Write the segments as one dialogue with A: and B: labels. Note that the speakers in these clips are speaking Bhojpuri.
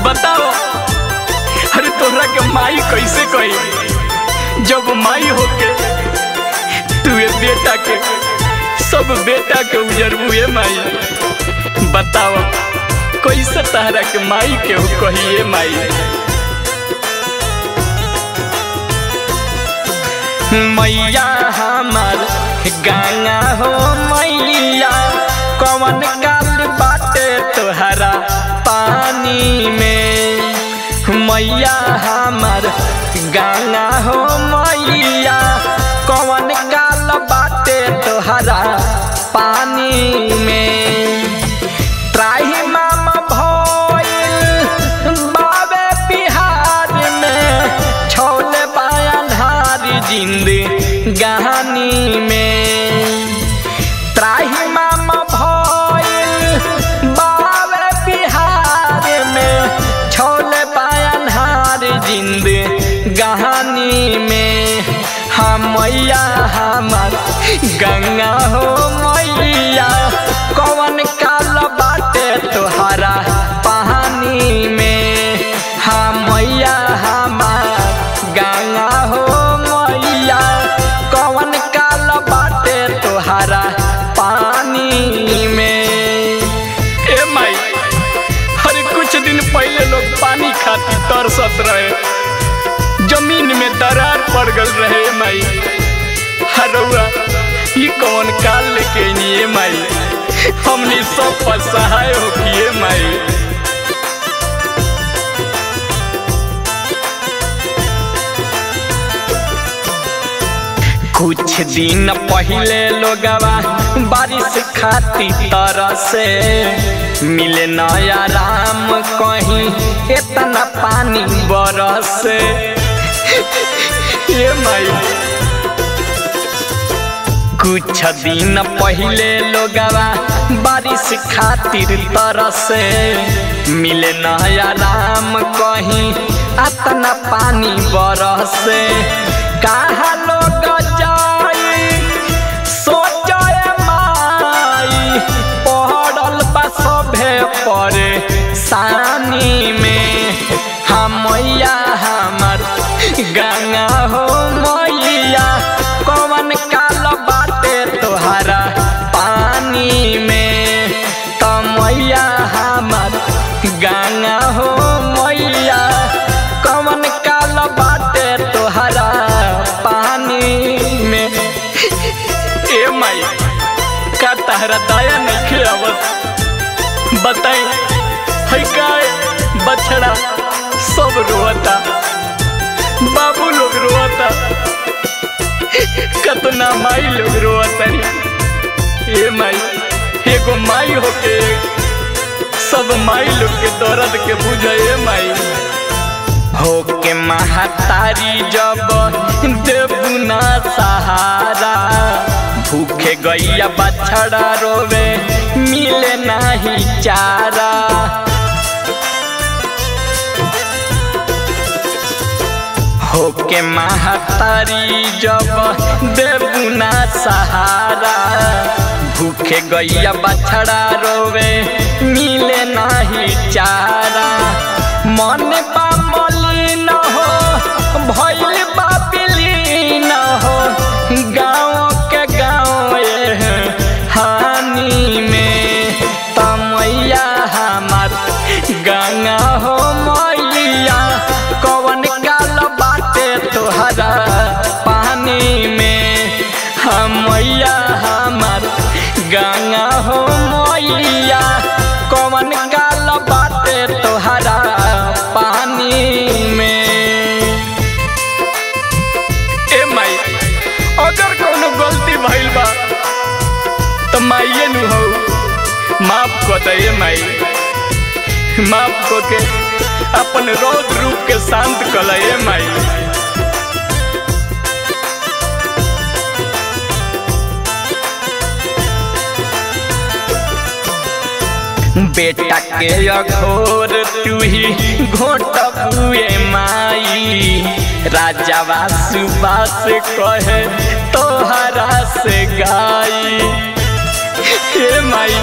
A: बताओ अरे तोहरा के माई कैसे कही जब माई होके तू बेटा के सब बेटा के उजरबुए माई। बताओ कैसे तहरा के माई के कहिए माई। मैया हमार गंगा हो मैया कौन काल बाटे तोहरा पानी में। मैया हमार गंगा हो मैया कौन काल बाटे तोहरा पानी में। त्राही मामा भइल बाबे बिहार में छोले बायाधारी जिंदगानी में। त्राही मामा भइल बाबे बिहार में छोले बायाधारी जिंदगानी में। हम मैया हमार गंगा हो मैया कौन काल बाटे तोहरा पानी में। हम मैया हमार गंगा हो मैया कौन काल बाटे तोहरा पानी में। ए माई अरे कुछ दिन पहले लोग पानी खाती तरसत रहे, जमीन में दरार पड़ गल रहे माई। हरौआ ये कौन काल लेके नहीं माई, हमने सब पर सहाय होकिए माई। कुछ दिन पहले लोगवा बारिश खाती तरह से मिले नया राम कहीं इतना पानी बरसे। ये माई कुछ दिन पहले लोगवा बारिश खातिर तरह से मिले नया राम कहीं इतना पानी बरसे। कहाँ लोग जाई सोचे माई पढ़ल बा सभे परेशानी में। हम मैया हमार गंगा हो मैया कौन काल बाटे तोहरा पानी में। तो मैया हमार गंगा हो मैया कौन काल बाटे तोहरा पानी में। ए माई का तहरा दया नहीं खिलावत बताई है गाय बछड़ा सब रोता, बाबू लोग रोता, कतना माई लोग रोता। ये माई एगो माई होके सब माई लोग के दर्द के बुझे माई। होके महतारी जब देबुना सहारा भूखे गैया बछड़ा रोवे मिले नहीं चारा। होके महतारी जब देबुना सहारा भूखे गैया बछड़ा रोवे मिले नहीं चारा। मन बा मलिन हो भइल बा बिलीन हो गाँव के गाँव हानि में। तो मैया हमार गंगा हो मैया कौन काल बाटे तोहरा पानी में। हम मैया हमार गंगा हो मैया कौन काल बाटे तोहरा पानी में। ए माई अगर कोनो गलती भइल बा तो माइये नु हो माफ कर दे माई। माफ को के अपन रौद्र रूप के शांत कलये माई। बेटा के अघोर तू ही घोट हुए माई। राजा वासुबास कहे तोहरा से गाई। हे माई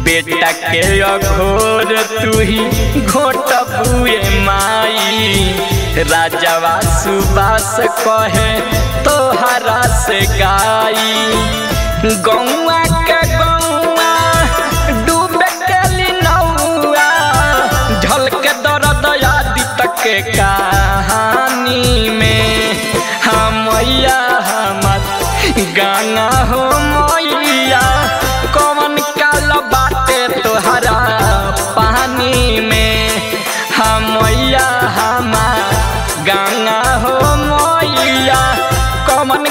A: बेटा बेटा के अघोर तू ही घोट बुए माई राजवा सुबास कहे तोहरा से गाई गौआ के गौआ डूबे के लिनौआ झलके दर्द आदित्य के कहानी में मैया हमर गाना हो मैया कौन काल बाटे तोहरा पानी में मैया हमार गाना हो मैया कौन